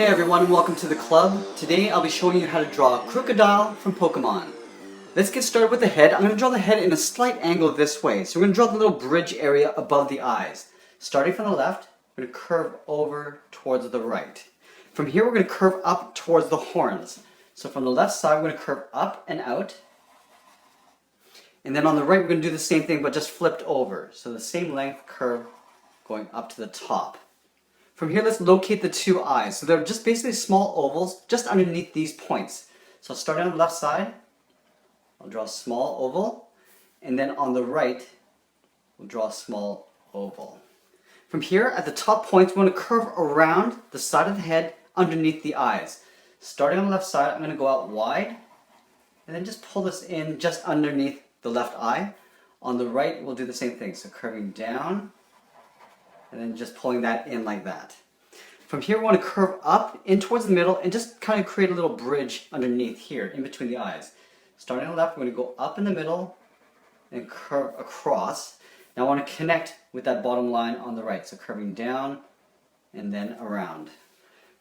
Hey everyone, welcome to the club. Today I'll be showing you how to draw a Krookodile from Pokemon. Let's get started with the head. I'm going to draw the head in a slight angle this way. So we're going to draw the little bridge area above the eyes. Starting from the left, we're going to curve over towards the right. From here we're going to curve up towards the horns. So from the left side we're going to curve up and out. And then on the right we're going to do the same thing but just flipped over. So the same length curve going up to the top. From here, let's locate the two eyes. So they're just basically small ovals just underneath these points. So starting on the left side, I'll draw a small oval. And then on the right, we'll draw a small oval. From here, at the top points, we're going to curve around the side of the head underneath the eyes. Starting on the left side, I'm going to go out wide. And then just pull this in just underneath the left eye. On the right, we'll do the same thing. So curving down. And then just pulling that in like that. From here we want to curve up in towards the middle and just kind of create a little bridge underneath here in between the eyes. Starting on the left, we're going to go up in the middle and curve across. Now I want to connect with that bottom line on the right. So curving down and then around.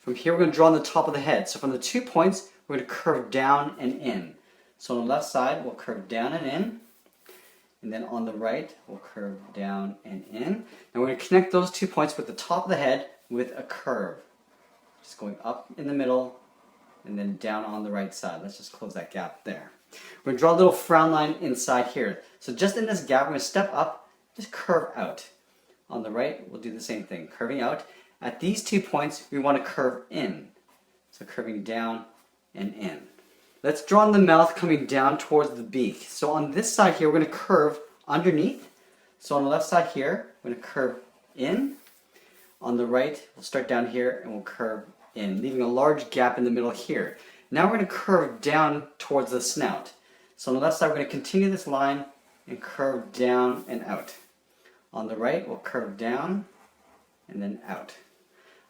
From here we're going to draw on the top of the head. So from the 2 points we're going to curve down and in. So on the left side we'll curve down and in. And then on the right, we'll curve down and in. Now we're going to connect those 2 points with the top of the head with a curve. Just going up in the middle and then down on the right side. Let's just close that gap there. We're going to draw a little frown line inside here. So just in this gap, we're going to step up, just curve out. On the right, we'll do the same thing, curving out. At these 2 points, we want to curve in. So curving down and in. Let's draw in the mouth coming down towards the beak. So on this side here, we're going to curve underneath. So on the left side here, we're going to curve in. On the right, we'll start down here and we'll curve in, leaving a large gap in the middle here. Now we're going to curve down towards the snout. So on the left side, we're going to continue this line and curve down and out. On the right, we'll curve down and then out.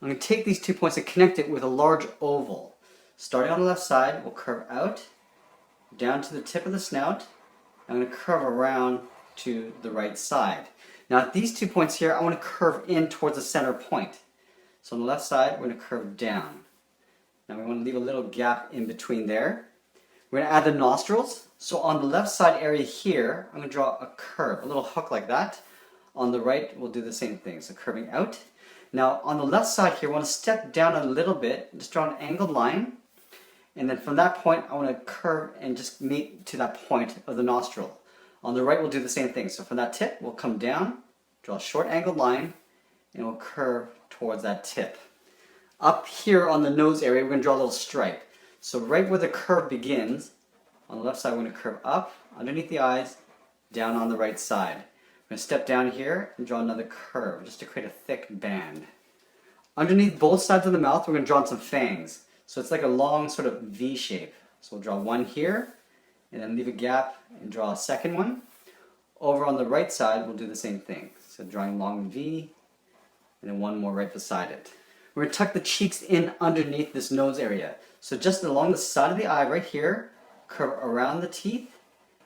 I'm going to take these 2 points and connect it with a large oval. Starting on the left side, we'll curve out, down to the tip of the snout. I'm going to curve around to the right side. Now at these 2 points here, I want to curve in towards the center point. So on the left side, we're going to curve down. Now we want to leave a little gap in between there. We're going to add the nostrils. So on the left side area here, I'm going to draw a curve, a little hook like that. On the right, we'll do the same thing, so curving out. Now on the left side here, I want to step down a little bit, just draw an angled line. And then from that point, I want to curve and just meet to that point of the nostril. On the right, we'll do the same thing. So from that tip, we'll come down, draw a short angled line, and we'll curve towards that tip. Up here on the nose area, we're going to draw a little stripe. So right where the curve begins, on the left side, we're going to curve up, underneath the eyes, down on the right side. We're going to step down here and draw another curve, just to create a thick band. Underneath both sides of the mouth, we're going to draw in some fangs. So it's like a long sort of V shape. So we'll draw one here, and then leave a gap and draw a second one. Over on the right side, we'll do the same thing. So drawing a long V, and then one more right beside it. We're going to tuck the cheeks in underneath this nose area. So just along the side of the eye right here, curve around the teeth,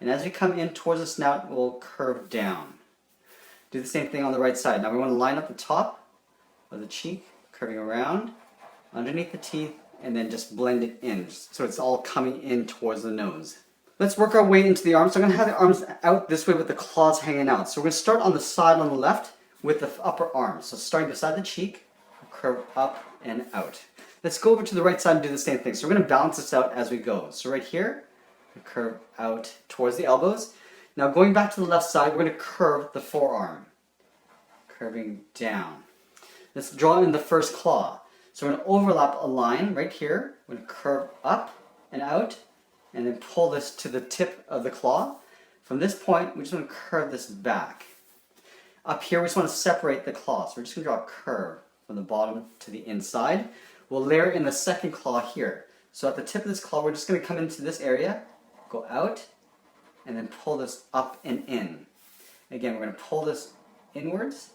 and as we come in towards the snout, we'll curve down. Do the same thing on the right side. Now we want to line up the top of the cheek, curving around, underneath the teeth, and then just blend it in, so it's all coming in towards the nose. Let's work our way into the arms. So I'm going to have the arms out this way with the claws hanging out. So we're going to start on the side on the left with the upper arm. So starting beside the cheek, curve up and out. Let's go over to the right side and do the same thing. So we're going to balance this out as we go. So right here, we curve out towards the elbows. Now going back to the left side, we're going to curve the forearm, curving down. Let's draw in the first claw. So we're going to overlap a line right here. We're going to curve up and out, and then pull this to the tip of the claw. From this point, we're just going to curve this back. Up here, we just want to separate the claw. So we're just going to draw a curve from the bottom to the inside. We'll layer in the second claw here. So at the tip of this claw, we're just going to come into this area, go out, and then pull this up and in. Again, we're going to pull this inwards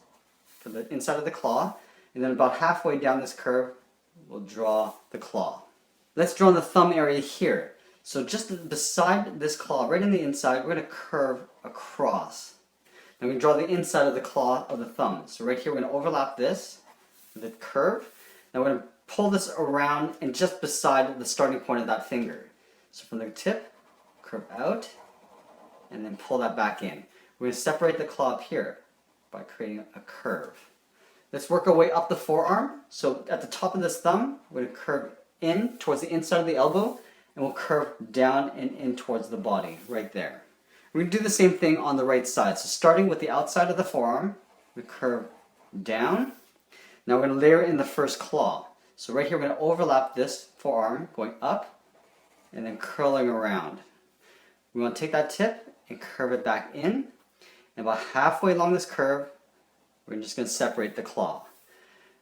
for the inside of the claw. And then about halfway down this curve, we'll draw the claw. Let's draw in the thumb area here. So just beside this claw, right in the inside, we're going to curve across. Now we're going to draw the inside of the claw of the thumb. So right here, we're going to overlap this with a curve. Now we're going to pull this around and just beside the starting point of that finger. So from the tip, curve out, and then pull that back in. We're going to separate the claw up here by creating a curve. Let's work our way up the forearm. So at the top of this thumb, we're going to curve in towards the inside of the elbow, and we'll curve down and in towards the body, right there. We're going to do the same thing on the right side. So starting with the outside of the forearm, we curve down. Now we're going to layer in the first claw. So right here we're going to overlap this forearm, going up, and then curling around. We want to take that tip and curve it back in. And about halfway along this curve, we're just going to separate the claw.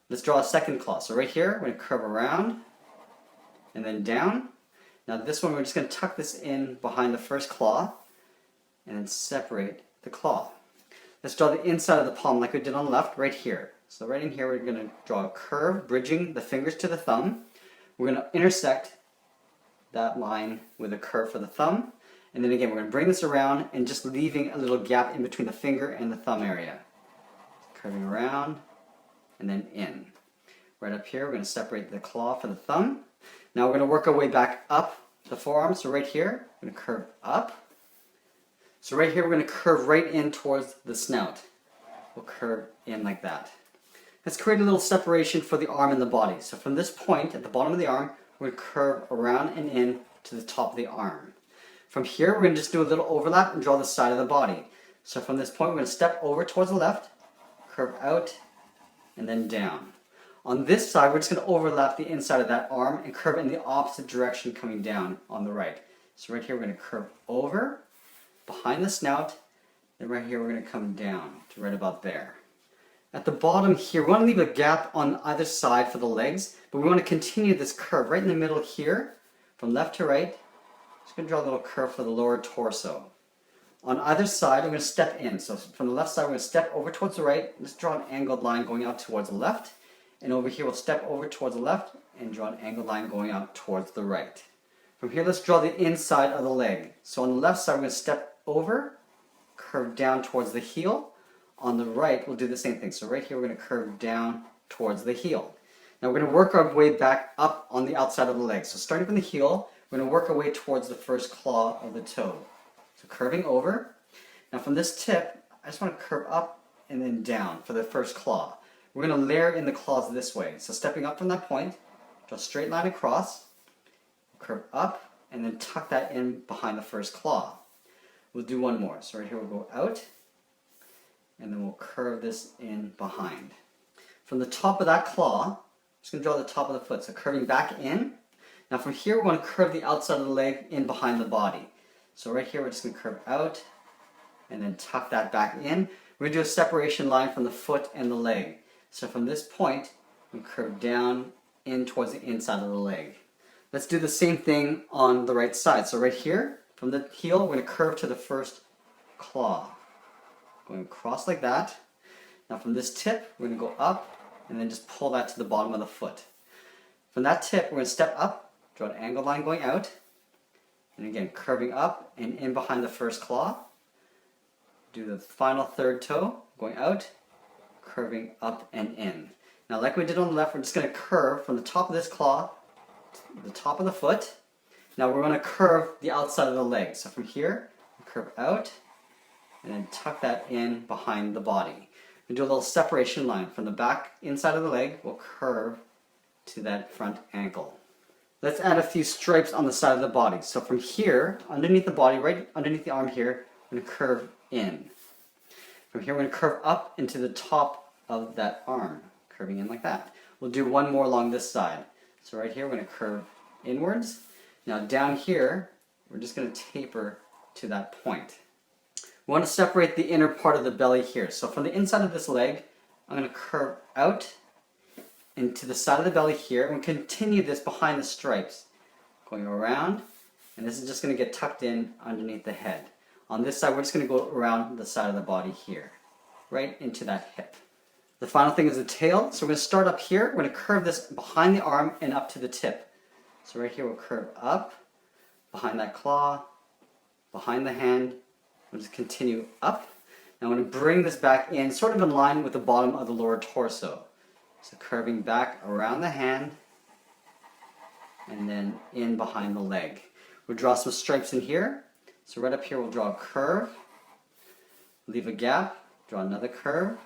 Let's draw a second claw. So right here, we're going to curve around and then down. Now this one, we're just going to tuck this in behind the first claw and then separate the claw. Let's draw the inside of the palm like we did on the left, right here. So right in here, we're going to draw a curve, bridging the fingers to the thumb. We're going to intersect that line with a curve for the thumb. And then again, we're going to bring this around and just leaving a little gap in between the finger and the thumb area. Curving around and then in. Right up here, we're going to separate the claw for the thumb. Now we're going to work our way back up the forearm. So right here, we're going to curve up. So right here, we're going to curve right in towards the snout. We'll curve in like that. Let's create a little separation for the arm and the body. So from this point at the bottom of the arm, we're going to curve around and in to the top of the arm. From here, we're going to just do a little overlap and draw the side of the body. So from this point, we're going to step over towards the left, curve out, and then down. On this side, we're just going to overlap the inside of that arm and curve in the opposite direction coming down on the right. So right here, we're going to curve over, behind the snout, and right here, we're going to come down to right about there. At the bottom here, we want to leave a gap on either side for the legs, but we want to continue this curve right in the middle here, from left to right. Just going to draw a little curve for the lower torso. On either side, we're going to step in. So from the left side, we're going to step over towards the right. Let's draw an angled line going out towards the left. And over here, we'll step over towards the left and draw an angled line going out towards the right. From here, let's draw the inside of the leg. So on the left side, we're going to step over, curve down towards the heel. On the right, we'll do the same thing. So right here, we're going to curve down towards the heel. Now we're going to work our way back up on the outside of the leg. So starting from the heel, we're going to work our way towards the first claw of the toe. So curving over. Now from this tip, I just want to curve up and then down for the first claw. We're going to layer in the claws this way. So stepping up from that point, draw a straight line across, curve up, and then tuck that in behind the first claw. We'll do one more. So right here we'll go out, and then we'll curve this in behind. From the top of that claw, I'm just going to draw the top of the foot. So curving back in. Now from here, we're going to curve the outside of the leg in behind the body. So right here, we're just going to curve out and then tuck that back in. We're going to do a separation line from the foot and the leg. So from this point, we curve down in towards the inside of the leg. Let's do the same thing on the right side. So right here, from the heel, we're going to curve to the first claw. Going across like that. Now from this tip, we're going to go up and then just pull that to the bottom of the foot. From that tip, we're going to step up, draw an angled line going out, and again, curving up and in behind the first claw. Do the final third toe, going out, curving up and in. Now like we did on the left, we're just going to curve from the top of this claw to the top of the foot. Now we're going to curve the outside of the leg. So from here, curve out, and then tuck that in behind the body. We do a little separation line. From the back inside of the leg, we'll curve to that front ankle. Let's add a few stripes on the side of the body. So from here, underneath the body, right underneath the arm here, we're going to curve in. From here, we're going to curve up into the top of that arm, curving in like that. We'll do one more along this side. So right here, we're going to curve inwards. Now down here, we're just going to taper to that point. We want to separate the inner part of the belly here. So from the inside of this leg, I'm going to curve out into the side of the belly here, and continue this behind the stripes, going around, and this is just going to get tucked in underneath the head. On this side, we're just going to go around the side of the body here, right into that hip. The final thing is the tail. So we're going to start up here. We're going to curve this behind the arm and up to the tip. So right here, we'll curve up, behind that claw, behind the hand. We'll just continue up. Now I'm going to bring this back in, sort of in line with the bottom of the lower torso. So curving back around the hand and then in behind the leg. We'll draw some stripes in here. So right up here we'll draw a curve, leave a gap, draw another curve.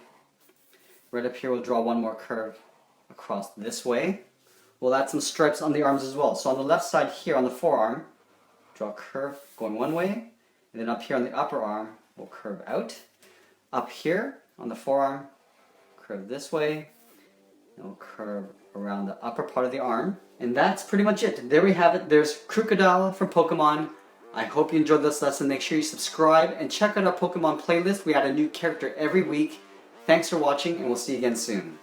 Right up here we'll draw one more curve across this way. We'll add some stripes on the arms as well. So on the left side here on the forearm, draw a curve going one way, and then up here on the upper arm we'll curve out. Up here on the forearm, curve this way, and we'll curve around the upper part of the arm. And that's pretty much it. There we have it. There's Krookodile from Pokemon. I hope you enjoyed this lesson. Make sure you subscribe and check out our Pokemon playlist. We add a new character every week. Thanks for watching, and we'll see you again soon.